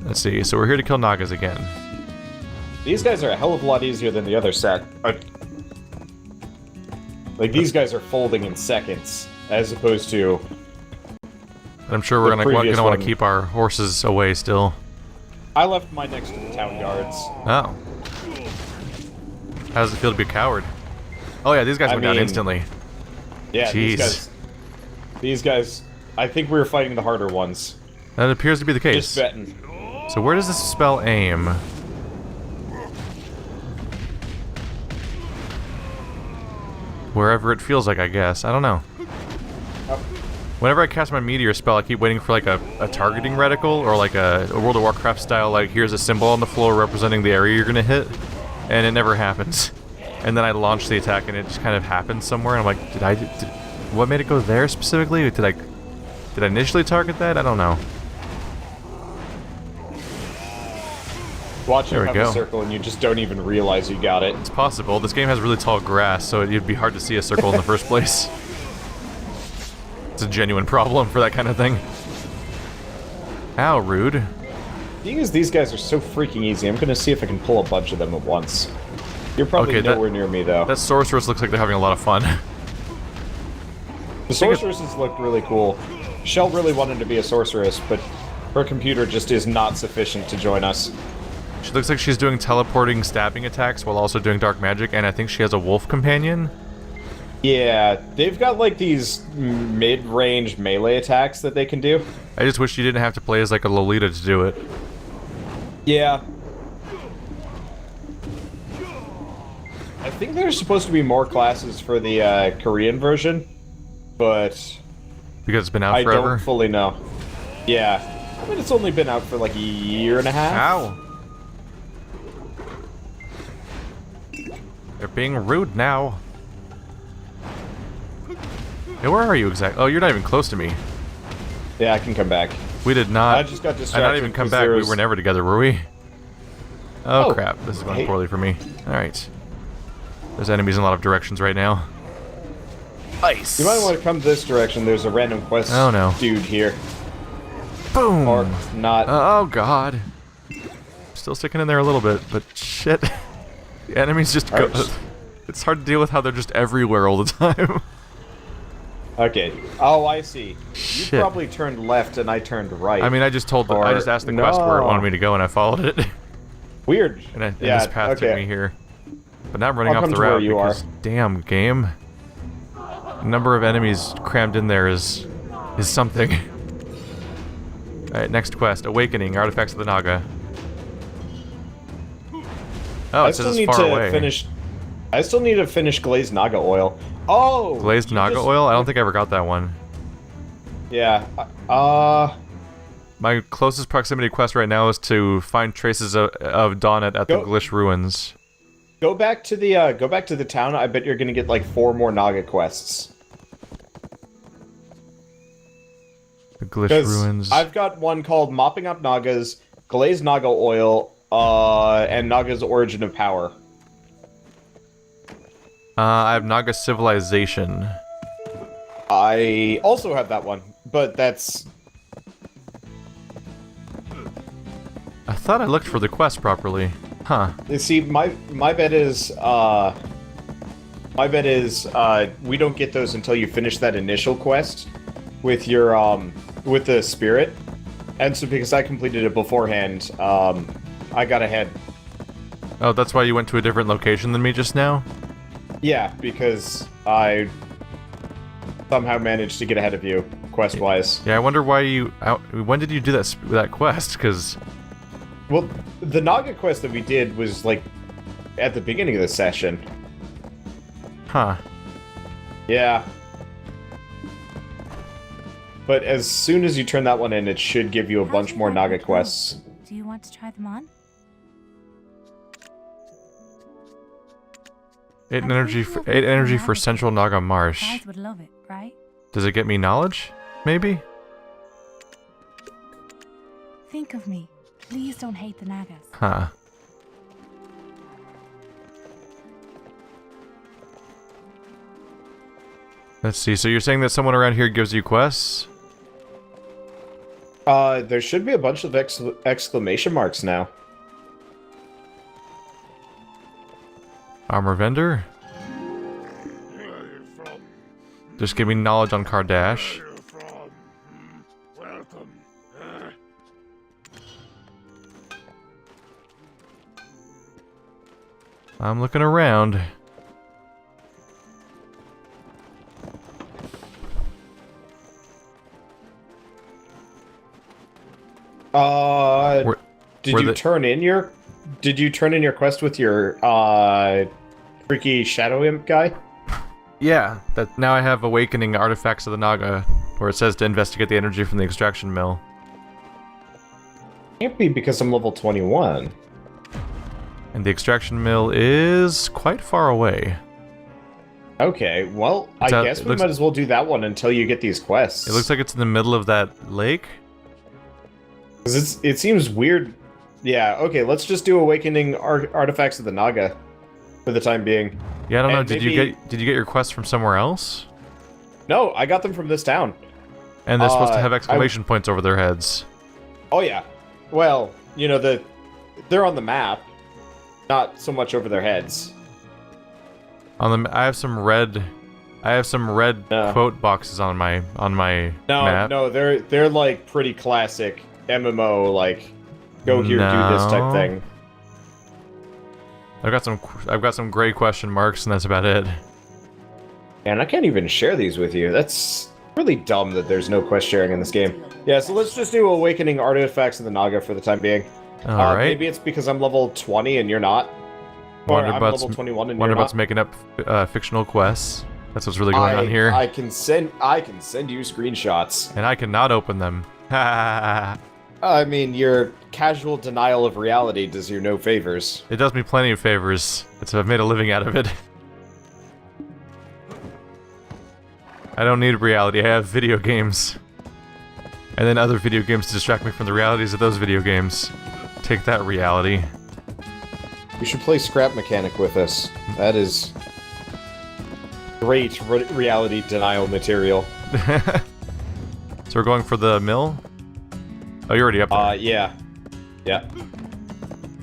Let's see, so we're here to kill Nagas again. These guys are a hell of a lot easier than the other set. Like, these guys are folding in seconds, as opposed to... I'm sure we're gonna want to keep our horses away still. I left mine next to the town guards. Oh. How does it feel to be a coward? Oh yeah, these guys went down instantly. Yeah, jeez. These guys... I think we were fighting the harder ones. That appears to be the case. Just betting. So where does this spell aim? Wherever it feels like, I guess. I don't know. Oh. Whenever I cast my meteor spell, I keep waiting for like a targeting reticle or like a World of Warcraft style, like here's a symbol on the floor representing the area you're gonna hit, and it never happens. And then I launch the attack and it just kind of happens somewhere, and I'm like, what made it go there specifically? Did I initially target that? I don't know. Watch it have a circle and you just don't even realize you got it. It's possible. This game has really tall grass, so it'd be hard to see a circle in the first place. It's a genuine problem for that kind of thing. How rude. Being as these guys are so freaking easy, I'm gonna see if I can pull a bunch of them at once. You're probably nowhere near me, though. That sorceress looks like they're having a lot of fun. The sorceresses look really cool. Shell really wanted to be a sorceress, but her computer just is not sufficient to join us. She looks like she's doing teleporting stabbing attacks while also doing dark magic, and I think she has a wolf companion. Yeah, they've got like these mid-range melee attacks that they can do. I just wish you didn't have to play as like a Lolita to do it. Yeah. I think there's supposed to be more classes for the Korean version, but... Because it's been out forever? I don't fully know. Yeah. I mean, it's only been out for like a year and a half. Ow! They're being rude now. Hey, where are you exactly? Oh, you're not even close to me. Yeah, I can come back. We did not. I just got distracted. I not even come back. We were never together, were we? Oh, crap. This is going hey. poorly for me. Alright. There's enemies in a lot of directions right now. Ice! You might want to come this direction. There's a random quest dude here. Boom! Or not. Oh, God. Still sticking in there a little bit, but shit. The enemies just go... It's hard to deal with how they're just everywhere all the time. Okay. Oh, I see. Shit. You probably turned left and I turned right. I mean, I just told I just asked the quest where it wanted me to go and I followed it. Weird. And this path took me here. But now I'm running off the route because damn game. The number of enemies crammed in there is something. Alright, next quest. Awakening, Artifacts of the Naga. Oh, it says it's far away. I still need to finish Glazed Naga Oil. Oh! Glazed Naga Oil? I don't think I ever got that one. Yeah. My closest proximity quest right now is to find traces of Donnet at the Glish Ruins. Go back to the town. I bet you're gonna get like 4 more Naga quests. The Glish Ruins. I've got one called Mopping Up Nagas, Glazed Naga Oil, and Naga's Origin of Power. I have Naga Civilization. I also have that one, but that's... I thought I looked for the quest properly. Huh. You see, my bet is, we don't get those until you finish that initial quest with your, with the spirit. And so because I completed it beforehand, I got ahead. Oh, that's why you went to a different location than me just now? Yeah, because I somehow managed to get ahead of you, quest-wise. Yeah, I wonder why you... when did you do that quest? Because... Well, the Naga quest that we did was, like, at the beginning of the session. Huh. Yeah. But as soon as you turn that one in, it should give you a bunch more Naga quests. Do you want to try them on? 8 energy for Central Naga Marsh. Guys would love it, right? Does it get me knowledge? Maybe? Think of me. Please don't hate the Nagas. Huh. Let's see, so you're saying that someone around here gives you quests? There should be a bunch of exclamation marks now. Armor vendor? Just give me knowledge on Kardash. I'm looking around. Did you turn in your quest with your freaky shadow imp guy? Yeah, that now I have awakening artifacts of the Naga, where it says to investigate the energy from the extraction mill. Can't be because I'm level 21. And the extraction mill is quite far away. Okay, well, I guess we might as well do that one until you get these quests. It looks like it's in the middle of that lake. 'Cause it seems weird. Yeah, okay, let's just do awakening artifacts of the Naga for the time being. Yeah, I don't know. And Did you get your quests from somewhere else? No, I got them from this town. And they're supposed to have exclamation points over their heads. Oh yeah. Well, you know, they're on the map, not so much over their heads. On the I have some red quote boxes on my map. No, they're like pretty classic MMO, like go here, do this type thing. I've got some gray question marks, and that's about it. And I can't even share these with you. That's really dumb that there's no quest sharing in this game. Yeah, so let's just do awakening artifacts of the Naga for the time being. All right. Maybe it's because I'm level 20 and you're not. Or I'm level 21 and you're not. Wonderbutt's making up fictional quests. That's what's really going on here. I can send you screenshots. And I cannot open them. I mean, your casual denial of reality does you no favors. It does me plenty of favors. I've made a living out of it. I don't need reality, I have video games. And then other video games to distract me from the realities of those video games. Take that, reality. You should play Scrap Mechanic with us. That is great reality denial material. So we're going for the mill? Oh, you're already up there. Yeah. Yeah.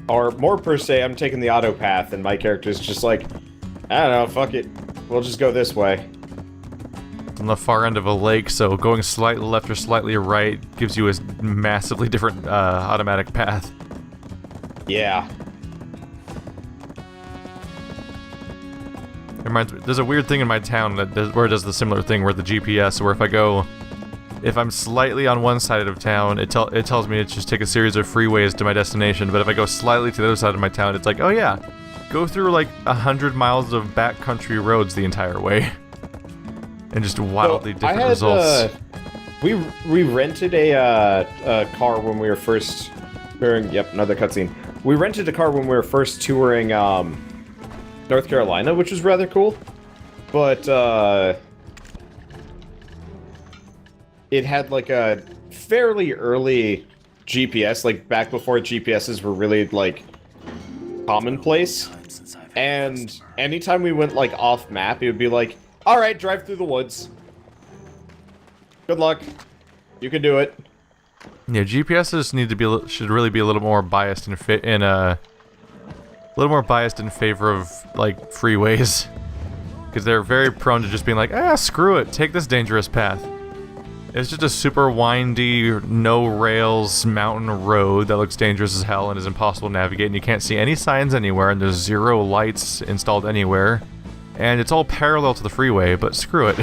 Or more per se, I'm taking the auto path, and my character's just like, I don't know, fuck it. We'll just go this way. It's on the far end of a lake, so going slightly left or slightly right gives you a massively different automatic path. Yeah. There's a weird thing in my town where it does the similar thing, where the GPS, where if I'm slightly on one side of town, it tells me to just take a series of freeways to my destination, but if I go slightly to the other side of my town, it's like, oh yeah, go through like 100 miles of backcountry roads the entire way. And just wildly different results. We rented a car when we were first touring. Yep, another cutscene. We rented a car when we were first touring North Carolina, which was rather cool. But it had like a fairly early GPS, like back before GPSs were really like commonplace. And anytime we went like off map, it would be like, all right, drive through the woods. Good luck. You can do it. Yeah, GPSs should really be a little more biased in favor of like freeways, because they're very prone to just being like, screw it, take this dangerous path. It's just a super windy, no rails mountain road that looks dangerous as hell and is impossible to navigate, and you can't see any signs anywhere, and there's 0 lights installed anywhere. And it's all parallel to the freeway, but screw it.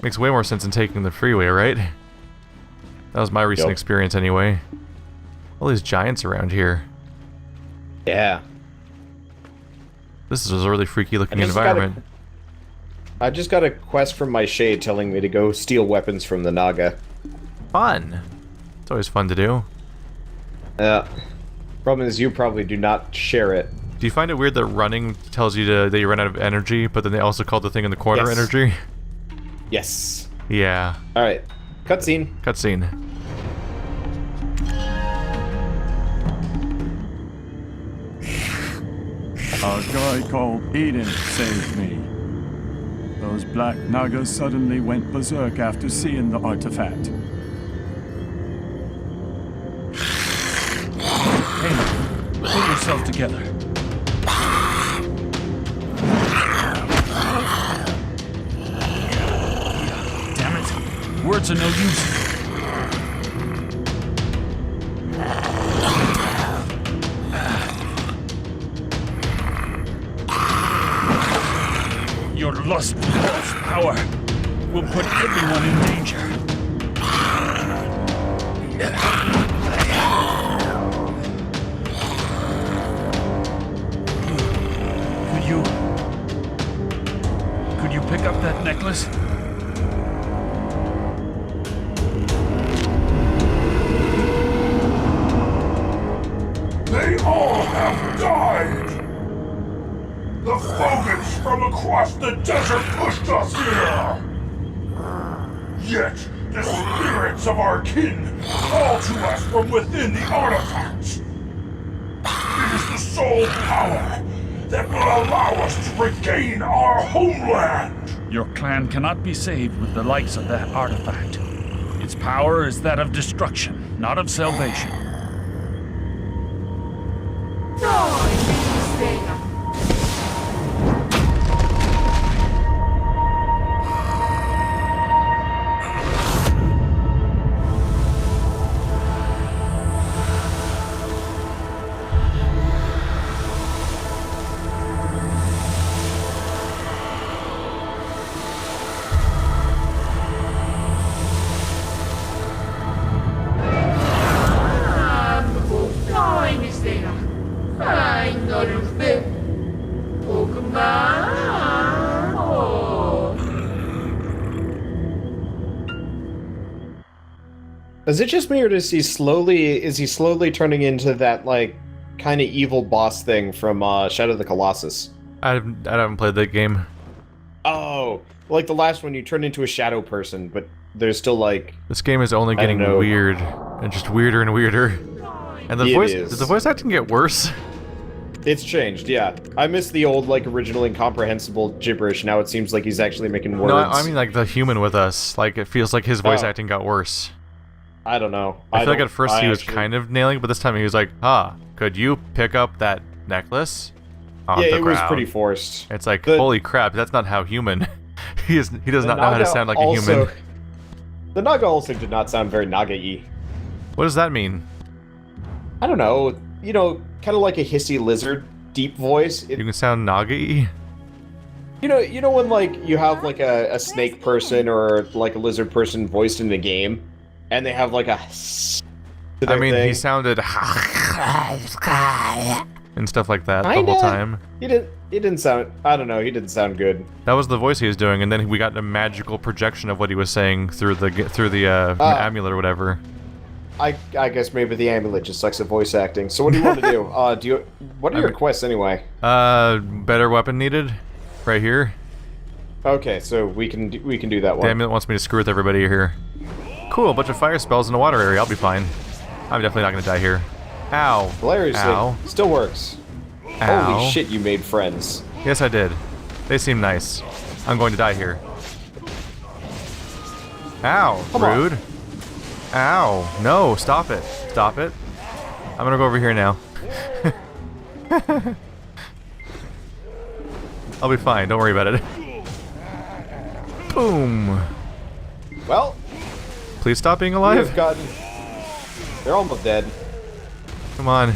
Makes way more sense than taking the freeway, right? That was my recent experience anyway. All these giants around here. Yeah. This is a really freaky looking environment. I just got a quest from my shade telling me to go steal weapons from the Naga. Fun! It's always fun to do. Yeah. Problem is you probably do not share it. Do you find it weird that running tells you that you run out of energy, but then they also call the thing in the corner energy? Yes. Yeah. Alright. Cutscene. Cutscene. A guy called Eden saved me. Those black Nagas suddenly went berserk after seeing the artifact. yourself together. Damn it. Words are no use. Your lust for false power will put everyone in danger. Could you pick up that necklace? They all have died! The Fogans from across the desert pushed us here! Yet, the spirits of our kin call to us from within the artifacts! It is the sole power that will allow us to regain our homeland! Your clan cannot be saved with the likes of that artifact. Its power is that of destruction, not of salvation. Is it just me, or is he slowly turning into that, like, kind of evil boss thing from Shadow of the Colossus? I haven't played that game. Oh, like the last one, you turned into a shadow person, but there's still, like... This game is only getting weird, and just weirder and weirder. And the does the voice acting get worse? It's changed, yeah. I miss the old, like, original incomprehensible gibberish. Now it seems like he's actually making words. No, I mean, like, the human with us. Like, it feels like his voice acting got worse. I don't know. I feel like at first he was kind of nailing it, but this time he was like, could you pick up that necklace? Yeah, it was pretty forced. It's like, holy crap, that's not how human. he does not know how to sound like a human. The Naga also did not sound very Naga-y. What does that mean? I don't know. You know, kind of like a hissy lizard, deep voice. You can sound Naga-y? You know when, like, you have, like, a snake person or, like, a lizard person voiced in the game? And they have like a... I mean, he sounded... and stuff like that the whole time. He didn't sound... I don't know, he didn't sound good. That was the voice he was doing, and then we got a magical projection of what he was saying through the amulet or whatever. I guess maybe the amulet just sucks at voice acting. So what do you want to do? What are your quests anyway? Better weapon needed? Right here. Okay, so we can do that one. The amulet wants me to screw with everybody here. Cool, a bunch of fire spells in the water area. I'll be fine. I'm definitely not gonna die here. Ow. Hilariously, ow. Still works. Ow. Holy shit, you made friends. Yes, I did. They seem nice. I'm going to die here. Ow. Come rude. on. Ow. No, stop it. Stop it. I'm gonna go over here now. I'll be fine. Don't worry about it. Boom. Well... Please stop being alive. They're almost dead. Come on.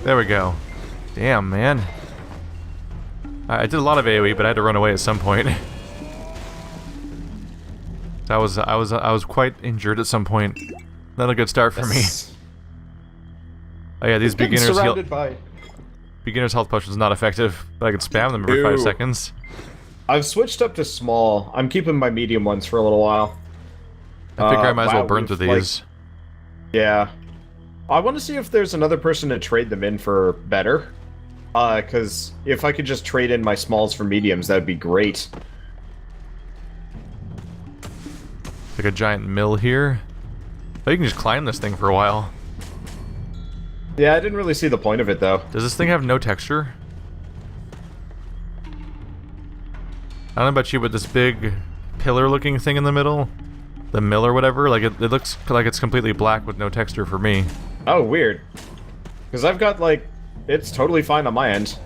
There we go. Damn, man. I did a lot of AoE, but I had to run away at some point. I was quite injured at some point. Not a good start for me. Oh yeah, these beginners health potions not effective, but I can spam them every 5 seconds. I've switched up to small. I'm keeping my medium ones for a little while. I figure I might as well burn through these. Yeah. I want to see if there's another person to trade them in for better. Because if I could just trade in my smalls for mediums, that'd be great. Like a giant mill here. Oh, you can just climb this thing for a while. Yeah, I didn't really see the point of it, though. Does this thing have no texture? I don't know about you, but this big pillar-looking thing in the middle, the mill or whatever, like it looks like it's completely black with no texture for me. Oh, weird. Because I've got, like, it's totally fine on my end.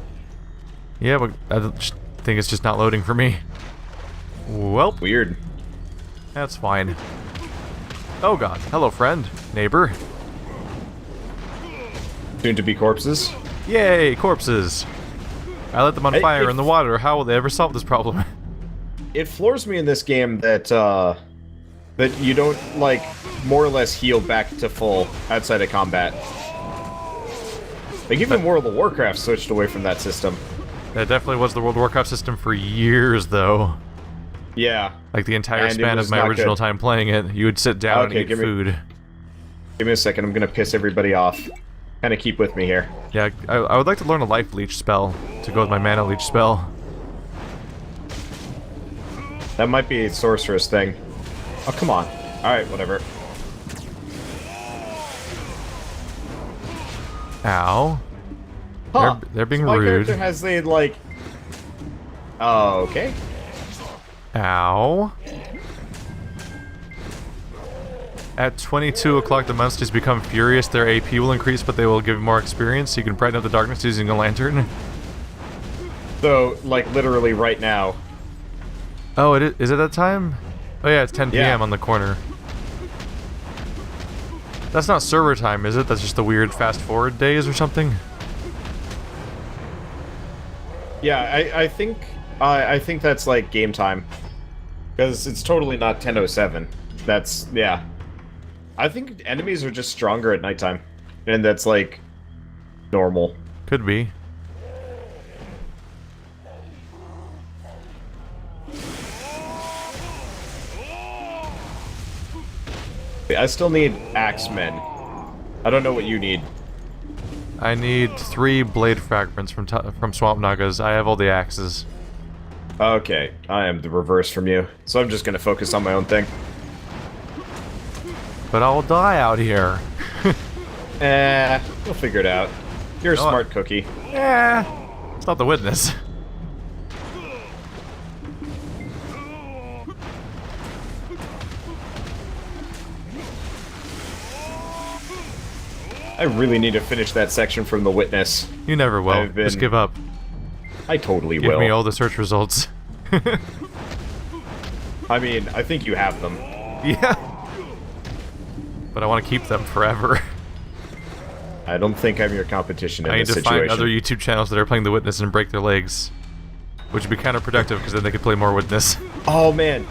Yeah, but I just think it's just not loading for me. Well, Weird. that's fine. Oh god. Hello, friend. Neighbor. Soon to be corpses. Yay, corpses. I let them on Hey, fire if- in the water. How will they ever solve this problem? It floors me in this game that, that you don't, like, more or less heal back to full outside of combat. Like, even World of Warcraft switched away from that system. That definitely was the World of Warcraft system for years, though. Yeah. Like the entire And it span was of my not original good. time playing it, you would sit down Okay, and eat give me- food. Give me a second, I'm gonna piss everybody off. Kinda keep with me here. Yeah, I would like to learn a life leech spell to go with my mana leech spell. That might be a sorceress thing. Oh, come on. Alright, whatever. Ow. Huh. They're being So my rude. character has a, like... Oh, okay. Ow. At 22 o'clock, the monsters become furious. Their AP will increase, but they will give more experience. You can brighten up the darkness using a lantern. So, like, literally right now. Oh, is it that time? Oh yeah, it's 10 p.m. Yeah. on the corner. That's not server time, is it? That's just the weird fast-forward days or something? Yeah, I think that's, like, game time. Because it's totally not 10:07. That's, yeah. I think enemies are just stronger at nighttime. And that's, like, normal. Could be. I still need axemen. I don't know what you need. I need 3 blade fragments from Swamp Nagas. I have all the axes. Okay, I am the reverse from you. So I'm just gonna focus on my own thing. But I'll die out here. We'll figure it out. You're a No, smart cookie. It's not the witness. I really need to finish that section from the witness. You never will. I've been- Just give up. I totally Give will. me all the search results. I mean, I think you have them. Yeah. But I want to keep them forever. I don't think I'm your competition in I need this to situation. find other YouTube channels that are playing the witness and break their legs. Which would be counterproductive because then they could play more witness. Oh man,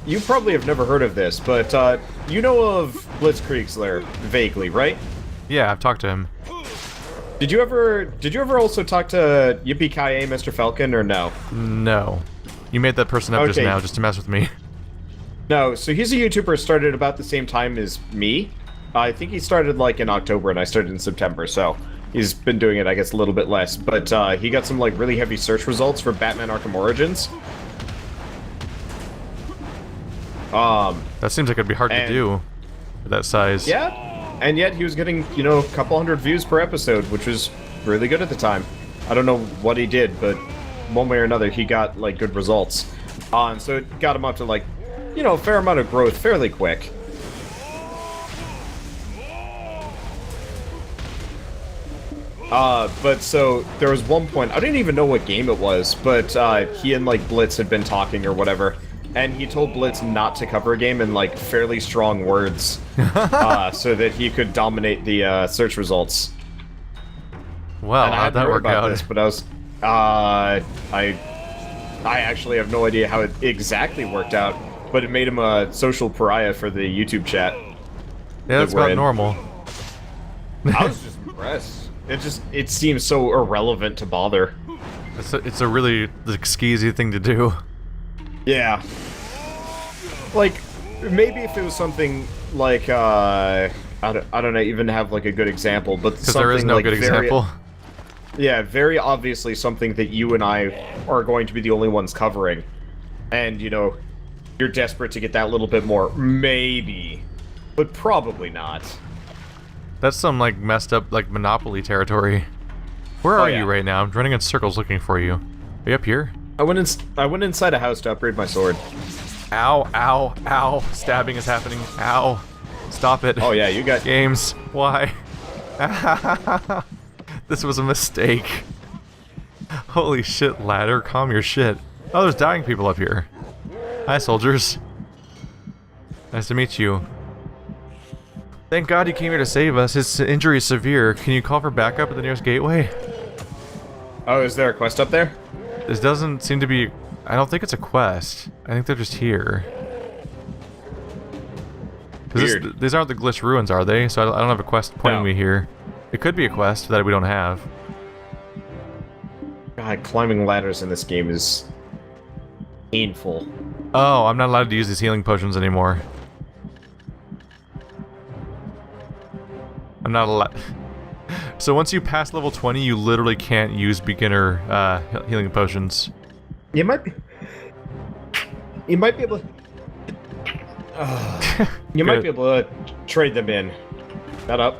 you probably have never heard of this, but you know of Blitzkrieg's Lair vaguely, right? Yeah, I've talked to him. Did you ever also talk to Yippee-Ki-Yay, Mr. Falcon, or no? No. You made that person up just Okay. now just to mess with me. No, so he's a YouTuber, started about the same time as me. I think he started like in October and I started in September, so he's been doing it, I guess, a little bit less. But he got some like really heavy search results for Batman Arkham Origins. That seems like it'd be hard to And- do for that size. Yeah, and yet he was getting, you know, a couple hundred views per episode, which was really good at the time. I don't know what he did, but one way or another, he got like good results. And so it got him up to like, you know, a fair amount of growth fairly quick. But so there was one point, I didn't even know what game it was, but he and like Blitz had been talking or whatever, and he told Blitz not to cover a game in like fairly strong words, so that he could dominate the search results. Well, And I how'd hadn't that heard work about out? this, but I was, I actually have no idea how it exactly worked out, but it made him a social pariah for the YouTube chat. Yeah, that's we're about in. normal. I was just impressed. It seems so irrelevant to bother. It's a really like, skeezy thing to do. Yeah. Like, maybe if it was something like, I don't know, even have like a good example, but Because there is no like good example. Yeah, very obviously something that you and I are going to be the only ones covering. And, you know, you're desperate to get that little bit more. Maybe. But probably not. That's some like messed up like Monopoly territory. Where are yeah. you right now? I'm running in circles looking for you. Are you up here? I went inside a house to upgrade my sword. Ow, ow, ow. Stabbing is happening. Ow. Stop it. Oh yeah, you got... Games. Why? This was a mistake. Holy shit, ladder, calm your shit. Oh, there's dying people up here. Hi, soldiers. Nice to meet you. Thank God he came here to save us. His injury is severe. Can you call for backup at the nearest gateway? Oh, is there a quest up there? This doesn't seem to be... I don't think it's a quest. I think they're just here. Weird. These aren't the Glitch Ruins, are they? So I don't have a quest pointing No. me here. It could be a quest that we don't have. God, climbing ladders in this game is painful. Oh, I'm not allowed to use these healing potions anymore. I'm not allowed... So once you pass level 20, you literally can't use beginner healing potions. You might be able to... you might be able to trade them in. Shut up.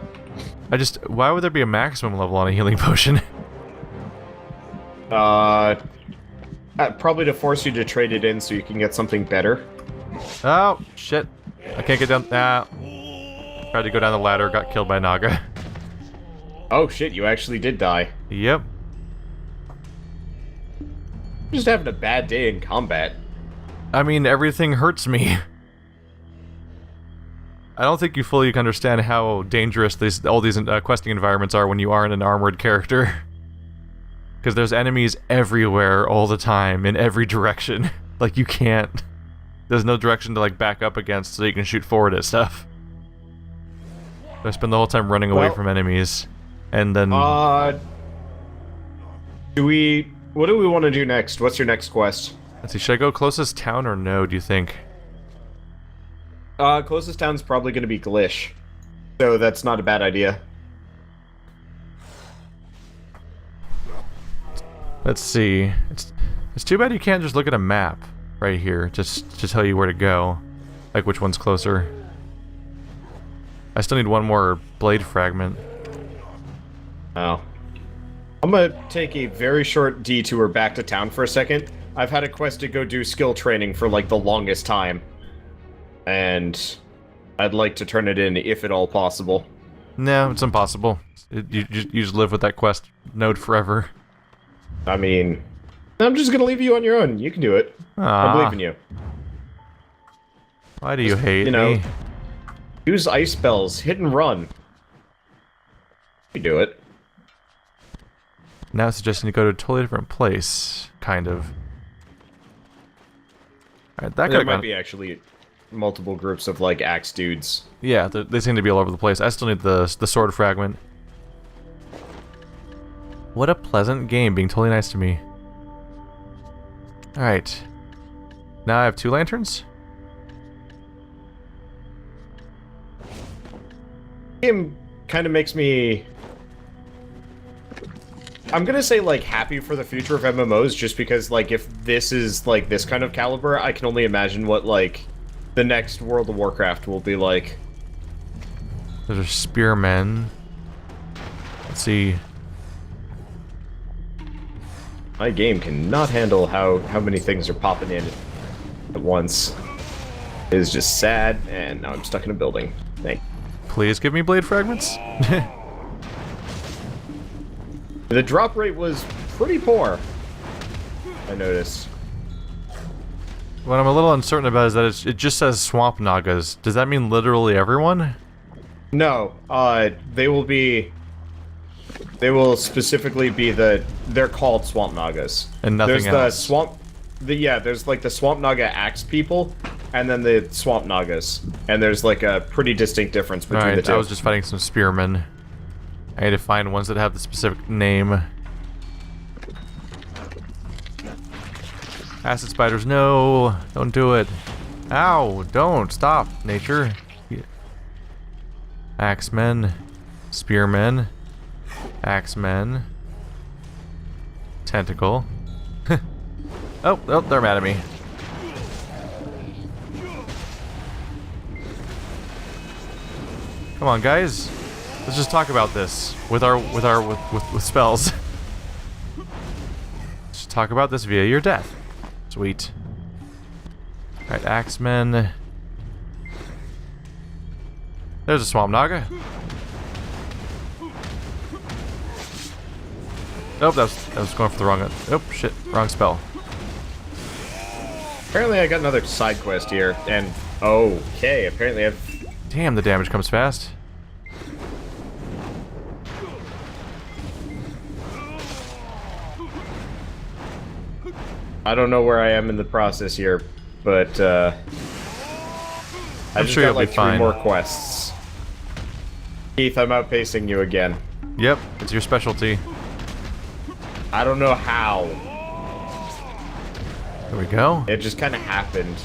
Why would there be a maximum level on a healing potion? Probably to force you to trade it in so you can get something better. Oh, shit. I can't get down... Tried to go down the ladder, got killed by Naga. Oh shit, you actually did die. Yep. Just having a bad day in combat. I mean, everything hurts me. I don't think you fully understand how dangerous all these questing environments are when you aren't an armored character. Because there's enemies everywhere all the time, in every direction. Like, you can't... There's no direction to, like, back up against so you can shoot forward at stuff. So I spend the whole time running away from enemies. And then... What do we want to do next? What's your next quest? Let's see, should I go closest town or no, do you think? Closest town's probably going to be Glish. So that's not a bad idea. Let's see. It's too bad you can't just look at a map right here, just to tell you where to go. Like which one's closer. I still need one more blade fragment. Oh. I'm gonna take a very short detour back to town for a second. I've had a quest to go do skill training for like the longest time. And I'd like to turn it in if at all possible. No, it's impossible. You just live with that quest node forever. I mean, I'm just gonna leave you on your own. You can do it. I believe in you. Why do you hate you know, me? Use ice spells, hit and run. You do it. Now it's suggesting to go to a totally different place, kind of. Alright, that There could might be actually multiple groups of like axe dudes. Yeah, they seem to be all over the place. I still need the sword fragment. What a pleasant game, being totally nice to me. Alright. Now I have 2 lanterns? Game kind of makes me... I'm gonna say, like, happy for the future of MMOs, just because, like, if this is, like, this kind of caliber, I can only imagine what, like, the next World of Warcraft will be like. Those are spearmen. Let's see. My game cannot handle how many things are popping in at once. It is just sad, and now I'm stuck in a building. Thank you. Please give me blade fragments. The drop rate was pretty poor, I noticed. What I'm a little uncertain about is that it just says swamp nagas. Does that mean literally everyone? No, they will specifically be they're called swamp nagas. And nothing there's else. There's like the swamp naga axe people, and then the swamp nagas. And there's like a pretty distinct difference between the two. I was just fighting some spearmen. I need to find ones that have the specific name. Acid spiders, no! Don't do it. Ow! Don't! Stop, nature. Axemen. Spearmen. Axemen. Tentacle. Oh, they're mad at me. Come on, guys. Let's just talk about this with spells. Let's just talk about this via your death. Sweet. Alright, Axemen. There's a Swamp Naga. Oh, that was going for the wrong one. Oh, shit. Wrong spell. Apparently I got another side quest here, and... Okay, apparently I've... Damn, the damage comes fast. I don't know where I am in the process here, but, I I'm just sure got you'll like be 3 fine. more quests. Keith, I'm outpacing you again. Yep, it's your specialty. I don't know how. There we go. It just kind of happened.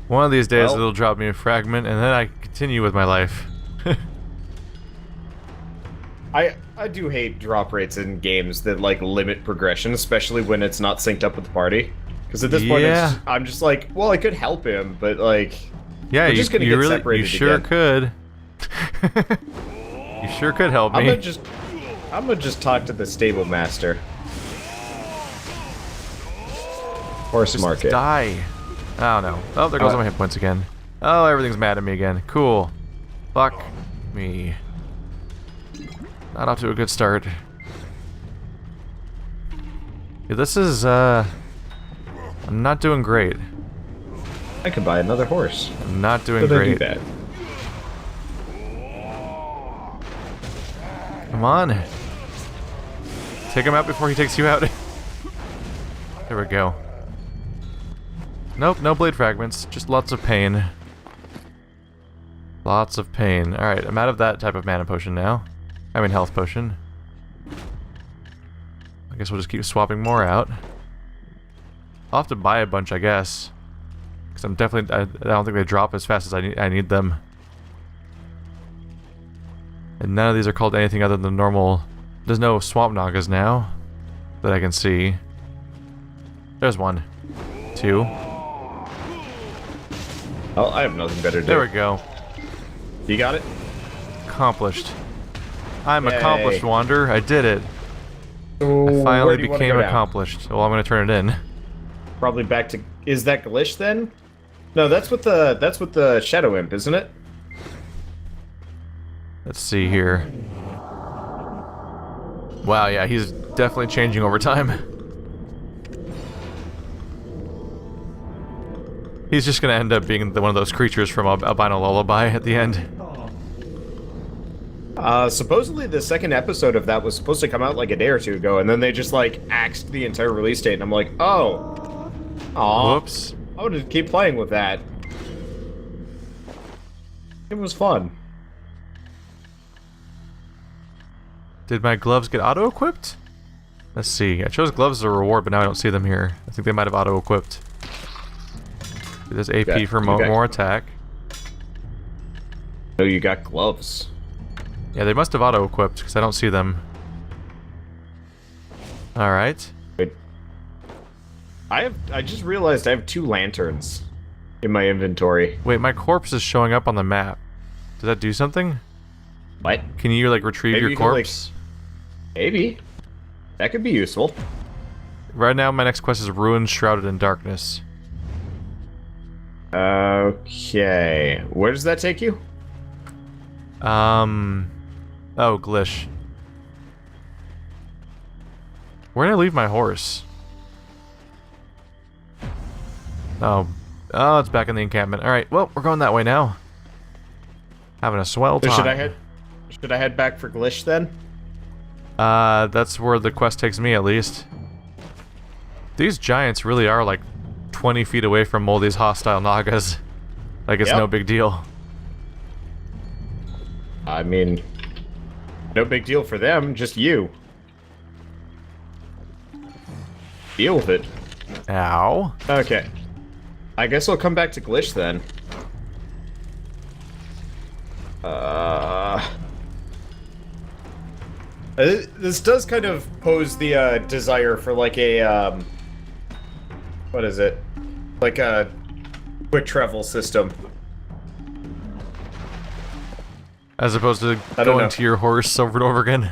One of these days Well- it'll drop me a fragment, and then I continue with my life. I do hate drop rates in games that, like, limit progression, especially when it's not synced up with the party. Because at this point, Yeah. I'm just like, well, I could help him, but, like... Yeah, we're you, just gonna you get really, separated you sure again. could. You sure could help I'm me. gonna just talk to the stable master. Horse market. Die. Oh no. Oh, there goes all my hit points again. Oh, everything's mad at me again. Cool. Fuck me. Not off to a good start. Yeah, this is, I'm not doing great. I could buy another horse. I'm not doing Did I do great. that? Come on. Take him out before he takes you out. There we go. Nope, no blade fragments. Just lots of pain. Lots of pain. Alright, I'm out of that type of mana potion now. I mean health potion. I guess we'll just keep swapping more out. I'll have to buy a bunch, I guess. Because I'm definitely... I don't think they drop as fast as I need them. And none of these are called anything other than normal... There's no swamp Nagas now. That I can see. There's 1. 2. Oh, I have nothing better to do. There we go. You got it? Accomplished. I'm Yay. accomplished, Wander. I did it. So, I finally where do you wanna became go down? accomplished. Well, I'm gonna turn it in. Probably back to... Is that Glitch, then? No, that's with the Shadow Imp, isn't it? Let's see here. Wow, yeah, he's definitely changing over time. He's just gonna end up being one of those creatures from Albino Lullaby at the end. Supposedly the second episode of that was supposed to come out like a day or 2 ago, and then they just, like, axed the entire release date, and I'm like, oh. Aw. Whoops. I would keep playing with that. It was fun. Did my gloves get auto-equipped? Let's see. I chose gloves as a reward, but now I don't see them here. I think they might have auto-equipped. There's AP got- for you got- more attack. Oh, you got gloves. Yeah, they must have auto-equipped, because I don't see them. Alright. Wait. I just realized I have 2 lanterns in my inventory. Wait, my corpse is showing up on the map. Does that do something? What? Can you, like, retrieve Maybe your you can, like- corpse? Maybe. That could be useful. Right now, my next quest is Ruins Shrouded in Darkness. Okay. Where does that take you? Oh, Glish. Where did I leave my horse? Oh. Oh, it's back in the encampment. Alright, well, we're going that way now. Having a swell So time. should I head back for Glitch then? That's where the quest takes me, at least. These giants really are, like, 20 feet away from all these hostile Nagas. Like, it's Yep. no big deal. I mean, no big deal for them, just you. Deal with it. Ow. Okay. I guess I'll come back to Glitch then. This does kind of pose the desire for like a what is it? Like a quick travel system. As opposed to don't going know. to your horse over and over again.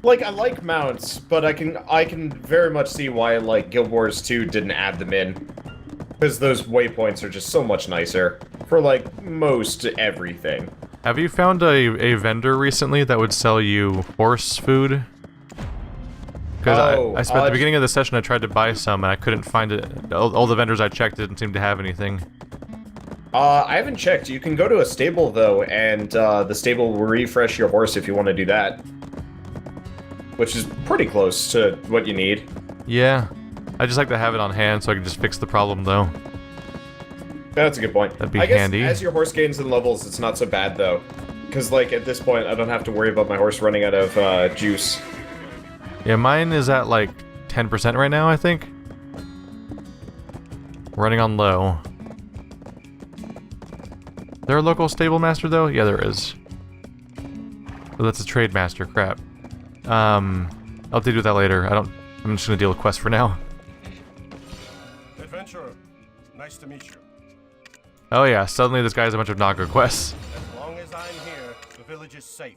Like, I like mounts, but I can very much see why, like, Guild Wars 2 didn't add them in. Because those waypoints are just so much nicer. For, like, most everything. Have you found a vendor recently that would sell you horse food? Because I spent the beginning of the session, I tried to buy some and I couldn't find it. All the vendors I checked didn't seem to have anything. I haven't checked. You can go to a stable though, and the stable will refresh your horse if you want to do that. Which is pretty close to what you need. Yeah. I just like to have it on hand so I can just fix the problem though. That's a good point. That'd be I guess handy. as your horse gains in levels, it's not so bad though. Because like at this point, I don't have to worry about my horse running out of juice. Yeah, mine is at like 10% right now, I think. Running on low. Is there a local stable master though? Yeah, there is. Oh, that's a trade master, crap. I'll have to do that later. I'm just gonna deal with quests for now. Adventurer, nice to meet you. Oh yeah, suddenly this guy has a bunch of Naga quests. As long as I'm here, the village is safe.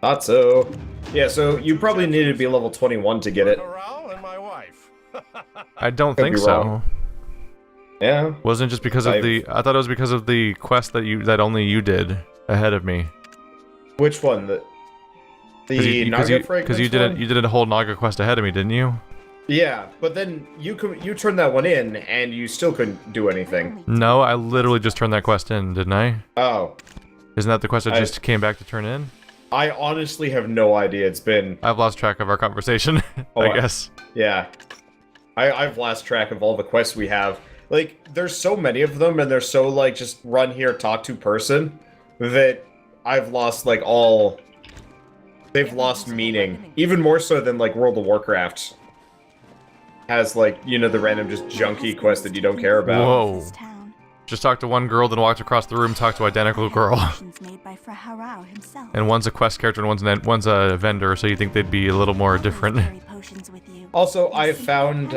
Thought so. Yeah, so you probably needed to be level 21 to get it. Corral and my wife. I don't Could think be so. wrong. Yeah. Wasn't it just because of the... I thought it was because of the quest that only you did ahead of me. Which one? The Naga fragments you one? did a whole Naga quest ahead of me, didn't you? Yeah, but then you turned that one in, and you still couldn't do anything. No, I literally just turned that quest in, didn't I? Oh. Isn't that the quest I just came back to turn in? I honestly have no idea. It's been... I've lost track of our conversation, I guess. Yeah. I've lost track of all the quests we have. Like, there's so many of them, and they're so, like, just run here, talk to person, that I've lost, like, all... They've lost meaning. Even more so than, like, World of Warcraft has, like, you know, the random just junky quest that you don't care about. Whoa. Just talked to one girl, then walked across the room, talked to identical girl. And one's a quest character and one's a vendor, so you think they'd be a little more different. Also, I found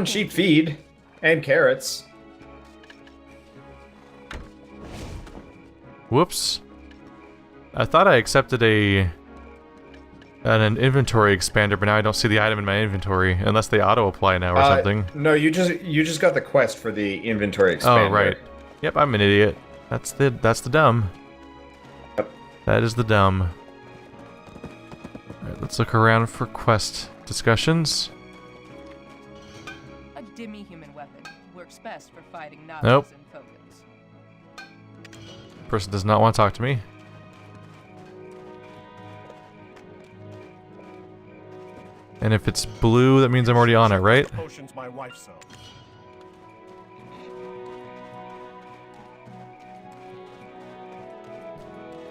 cheap feed and carrots. Whoops. I thought I accepted an inventory expander, but now I don't see the item in my inventory, unless they auto-apply now or something. No, you just got the quest for the inventory expander. Oh, right. Yep, I'm an idiot. That's the dumb. Yep. That is the dumb. Alright, let's look around for quest discussions. A demi-human weapon works best for fighting Nagas Nope. and Phogans. Person does not want to talk to me. And if it's blue, that means I'm already on it, right? Potions my wife sells.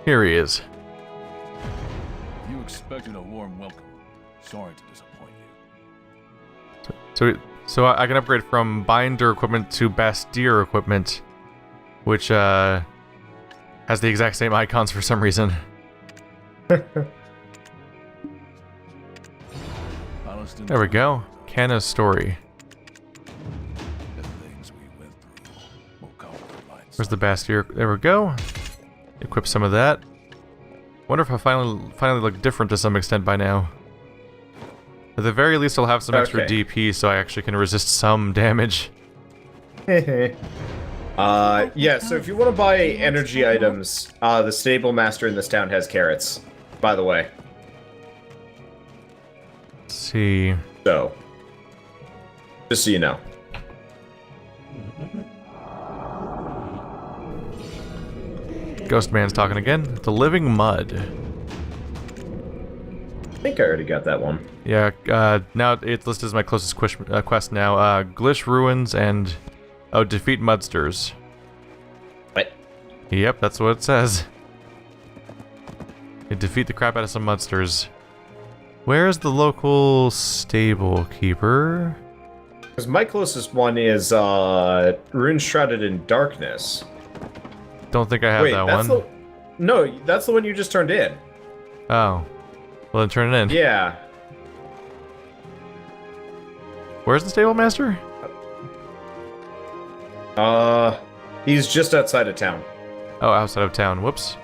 Here he is. You expected a warm welcome. Sorry to disappoint you. So I can upgrade from binder equipment to Bastier equipment, which has the exact same icons for some reason. There we go. Kanna's story. Where's the Bastier? There we go. Equip some of that. Wonder if I finally look different to some extent by now. At the very least, I'll have some extra DP so I actually can resist some damage. Yeah, so if you want to buy energy items, the stable master in this town has carrots, by the way. Let's see. So, just so you know. Ghost Man's talking again. The Living Mud. I think I already got that one. Yeah, now it's listed as my closest quest now. Glish Ruins and... Oh, defeat Mudsters. What? Yep, that's what it says. You defeat the crap out of some Mudsters. Where's the local stable keeper? Because my closest one is, Rune Shrouded in Darkness. Don't think I have that one. No, that's the one you just turned in. Oh. Well, then turn it in. Yeah. Where's the stable master? He's just outside of town. Oh, outside of town. Whoops.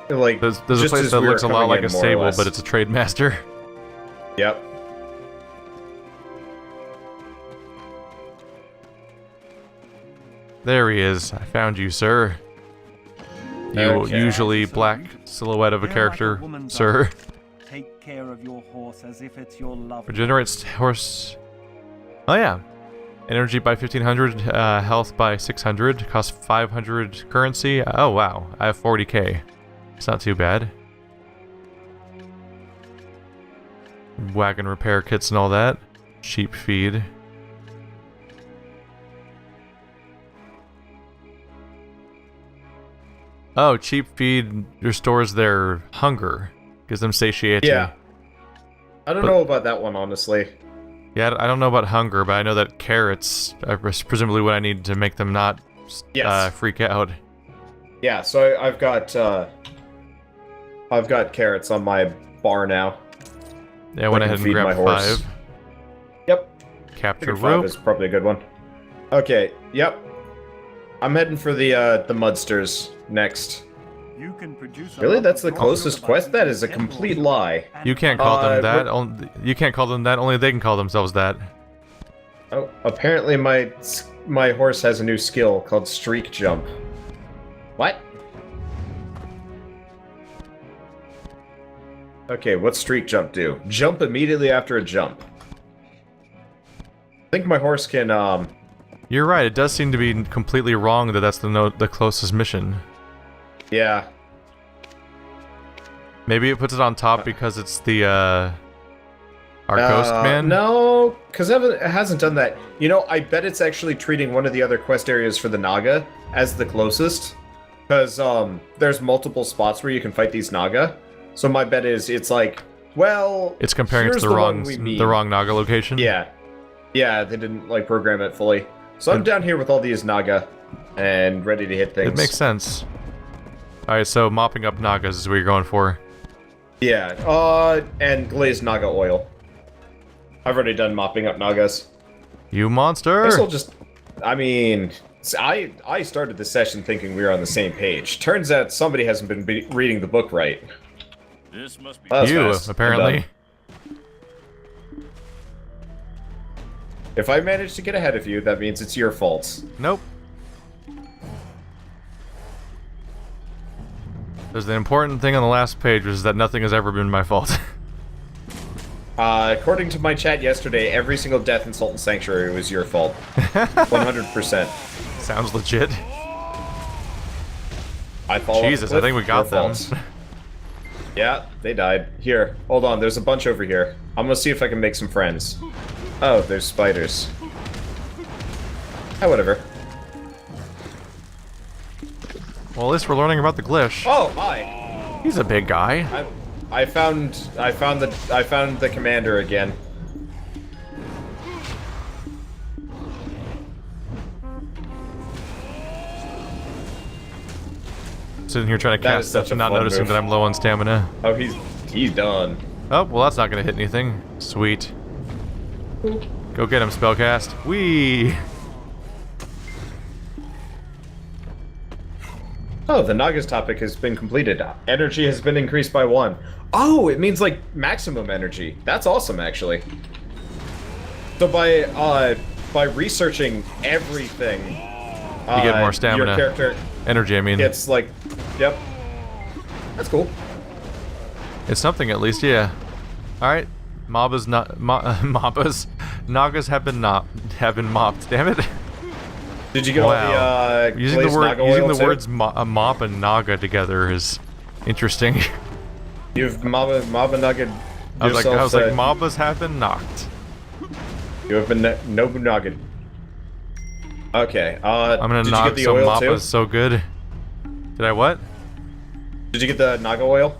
Like, There's a place that looks a lot like a stable, but it's a trade master. Yep. There he is. I found you, sir. You Okay. usually black silhouette of a character, sir. Take care of your horse as if it's your love. Regenerates horse. Oh yeah. Energy by 1500, health by 600, costs 500 currency. Oh wow, I have 40k. It's not too bad. Wagon repair kits and all that. Sheep feed. Oh, cheap feed restores their hunger. Gives them satiety. Yeah. I don't know about that one, honestly. Yeah, I don't know about hunger, but I know that carrots are presumably what I need to make them not freak out. Yeah, so I've got carrots on my bar now. Yeah, I went ahead and grabbed 5. Yep. Capture 5 rope. is probably a good one. Okay, yep. I'm heading for the Mudsters next. You can produce Really? That's the closest quest? That is a complete lie. You can't call them that. You can't call them that. Only they can call themselves that. Oh, apparently my horse has a new skill called Streak Jump. What? Okay, what's Streak Jump do? Jump immediately after a jump. I think my horse can, You're right. It does seem to be completely wrong that that's the closest mission. Yeah. Maybe it puts it on top because it's the our ghost man. No, because it hasn't done that. You know, I bet it's actually treating one of the other quest areas for the Naga as the closest, because there's multiple spots where you can fight these Naga. So my bet is it's like, well, It's comparing it to here's the wrong Naga location. Yeah, yeah, they didn't like program it fully. So I'm down here with all these Naga and ready to hit things. It makes sense. Alright, so mopping up Nagas is what you're going for. Yeah, and glazed Naga oil. I've already done mopping up Nagas. You monster! This will just... I mean... I started the session thinking we were on the same page. Turns out somebody hasn't been reading the book right. This must be That was You, fast. I'm apparently. done. If I manage to get ahead of you, that means it's your fault. Nope. There's the important thing on the last page, which is that nothing has ever been my fault. According to my chat yesterday, every single death in Sultan Sanctuary was your fault. 100%. Sounds legit. I follow Jesus, I think we got them. Yeah, they died. Here, hold on, there's a bunch over here. I'm gonna see if I can make some friends. Oh, there's spiders. Whatever. Well, at least we're learning about the glitch. Oh, hi! He's a big guy. I found the commander again. Sitting here trying to That cast is such stuff a and not fun noticing move. that I'm low on stamina. Oh, he's done. Oh, well that's not gonna hit anything. Sweet. Go get him, spellcast. Whee! Oh, the Naga's topic has been completed. Energy has been increased by 1. Oh, it means like maximum energy. That's awesome, actually. So by researching everything, You get more stamina. Your character Energy, I mean. gets like, yep. That's cool. It's something at least, yeah. Alright. Nagas have been mopped, damn it. Did you get all the using the glazed word Naga oil too? words mop and Naga together is interesting. You've Maba Naga. I was like, Mobas have been knocked. You have been Nobunaga. Okay. I'm gonna did knock you get the some oil Moppas too? so good. Did I what? Did you get the Naga oil?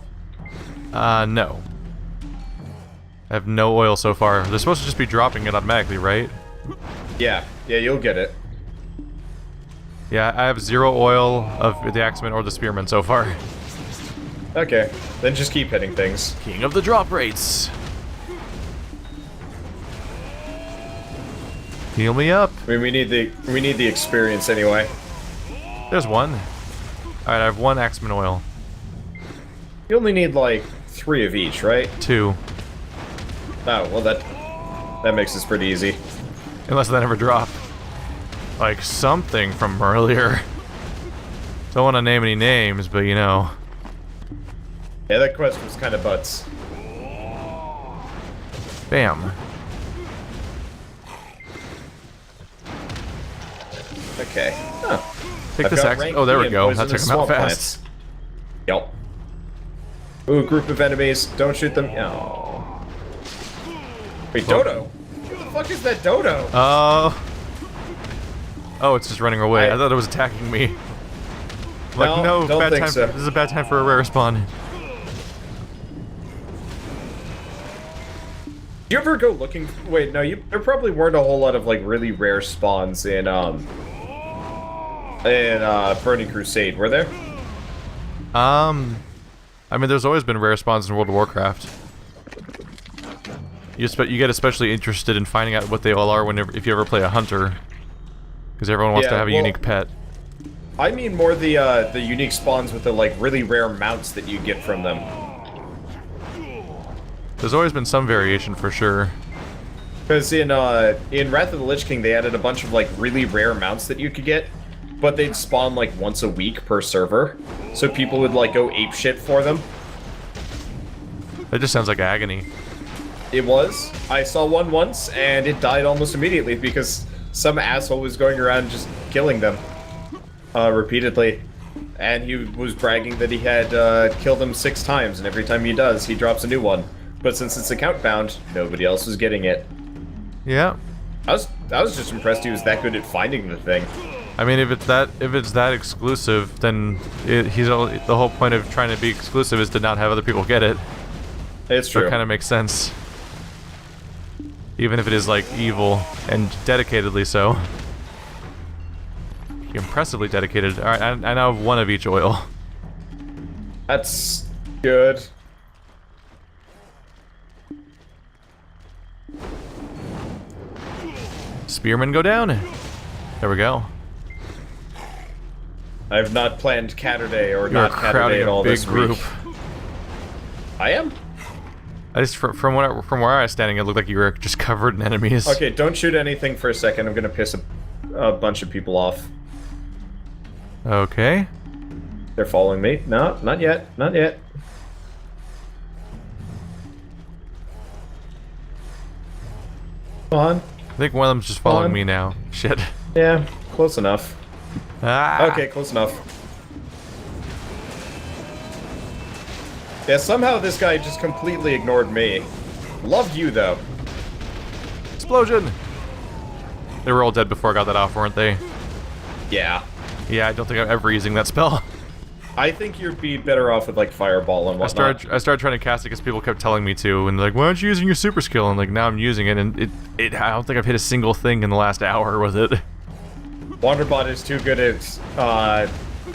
No. I have no oil so far. They're supposed to just be dropping it automatically, right? Yeah, you'll get it. Yeah, I have 0 oil of the Axeman or the Spearman so far. Okay, then just keep hitting things. King of the drop rates. Heal me up. I mean, we need the experience anyway. There's one. Alright, I have 1 Axeman oil. You only need like 3 of each, right? 2. Oh, well that makes this pretty easy. Unless they never drop. Like something from earlier. Don't want to name any names, but you know. Yeah, that quest was kind of butts. Bam. Okay. Huh. Take I've this got axe. rank Oh, there E we in go. That poisonous took him out swamp fast. plants. Yup. Ooh, group of enemies. Don't shoot them. Oh. Wait, Dodo? Who the fuck is that Dodo? Oh, it's just running away. I thought it was attacking me. Like, no, don't bad think time. so. This is a bad time for a rare spawn. Do you ever go looking? Wait, no. There probably weren't a whole lot of like really rare spawns in Burning Crusade, were there? I mean, there's always been rare spawns in World of Warcraft. You get especially interested in finding out what they all are if you ever play a hunter, because everyone wants to have a unique pet. I mean more the unique spawns with the like really rare mounts that you get from them. There's always been some variation for sure. Because in Wrath of the Lich King, they added a bunch of like really rare mounts that you could get, but they'd spawn like once a week per server, so people would like go apeshit for them. That just sounds like agony. It was. I saw one once, and it died almost immediately because some asshole was going around just killing them repeatedly. And he was bragging that he had killed them 6 times, and every time he does, he drops a new one. But since it's account bound, nobody else was getting it. Yeah. I was just impressed he was that good at finding the thing. I mean, if it's that exclusive, then the whole point of trying to be exclusive is to not have other people get it. It's true. So it kind of makes sense. Even if it is like evil and dedicatedly so. Impressively dedicated. Alright, I now have 1 of each oil. That's good. Spearmen go down. There we go. I have not planned Catterday or You're not Catterday crowding at all a big this group. week. I am? I just from where I was standing, it looked like you were just covered in enemies. Okay, don't shoot anything for a second. I'm gonna piss a bunch of people off. Okay. They're following me. No, not yet. Not yet. Come on. I think one of them's just following me now. Shit. Yeah, close enough. Ah. Okay, close enough. Yeah, somehow this guy just completely ignored me. Loved you, though. Explosion! They were all dead before I got that off, weren't they? Yeah. Yeah, I don't think I'm ever using that spell. I think you'd be better off with, like, Fireball and whatnot. I started trying to cast it because people kept telling me to, and like, why aren't you using your super skill? And like, now I'm using it, and I don't think I've hit a single thing in the last hour with it. Wanderbot is too good at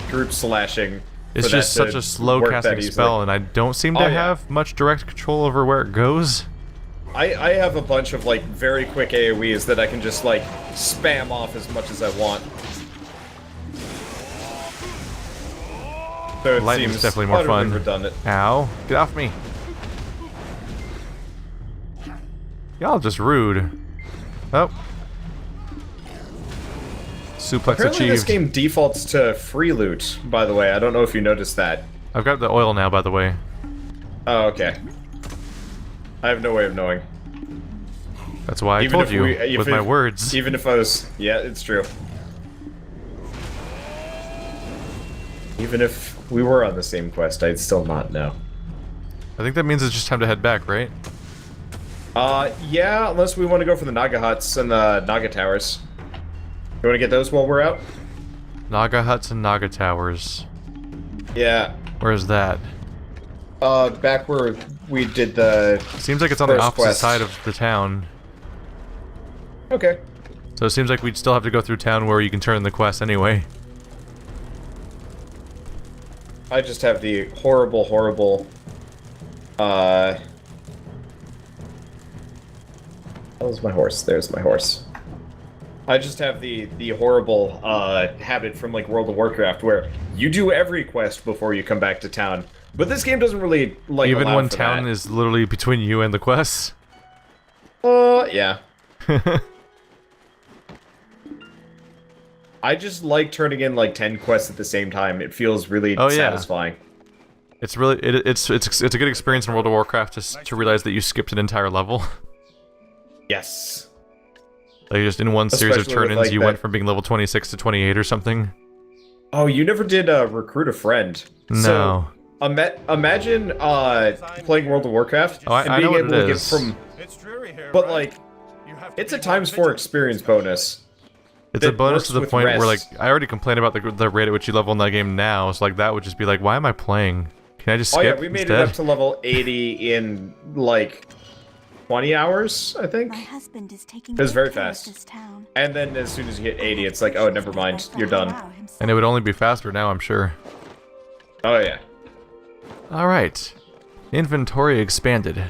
group slashing. It's just such a slow casting spell, and I don't seem to have much direct control over where it goes. I have a bunch of, like, very quick AoEs that I can just, like, spam off as much as I want. So it Lightning's seems definitely more utterly fun. redundant. Ow. Get off me. Y'all just rude. Oh. Suplex Apparently achieved. this game defaults to free loot, by the way. I don't know if you noticed that. I've got the oil now, by the way. Oh, okay. I have no way of knowing. That's why I told you with my words. Even if I was... Yeah, it's true. Even if we were on the same quest, I'd still not know. I think that means it's just time to head back, right? Yeah, unless we want to go for the Naga huts and the Naga towers. You want to get those while we're out? Naga huts and Naga towers. Yeah. Where's that? Back where we did the... Seems like it's on the opposite side of the town. Okay. So it seems like we'd still have to go through town where you can turn in the quest anyway. I just have the horrible, horrible... That was my horse. There's my horse. I just have the horrible habit from like World of Warcraft where you do every quest before you come back to town. But this game doesn't really like even allow when for town that. is literally between you and the quests. Yeah. I just like turning in like 10 quests at the same time. It feels really satisfying. It's really it's a good experience in World of Warcraft just to realize that you skipped an entire level. Yes. Like just in one series of Especially with, turn-ins, like, you that- went from being level 26 to 28 or something. Oh, you never did recruit a friend. No. So, imagine playing World of Warcraft Oh, I and being know what able it to get is. from, It's dreary here, but right? like, You have to it's a be more ×4 vigilant. experience bonus. It's a that bonus works to the with point where, like, rest. I already complain about the rate at which you level in that game now, so, like, that would just be like, why am I playing? Can I just Oh skip yeah, we made instead? it up to level 80 in like 20 hours, I think. My husband is taking It was very good care of fast. this town. And then as soon as you hit 80, it's like, oh, never mind, you're done. And it would only be faster now, I'm sure. Oh yeah. Alright. Inventory expanded.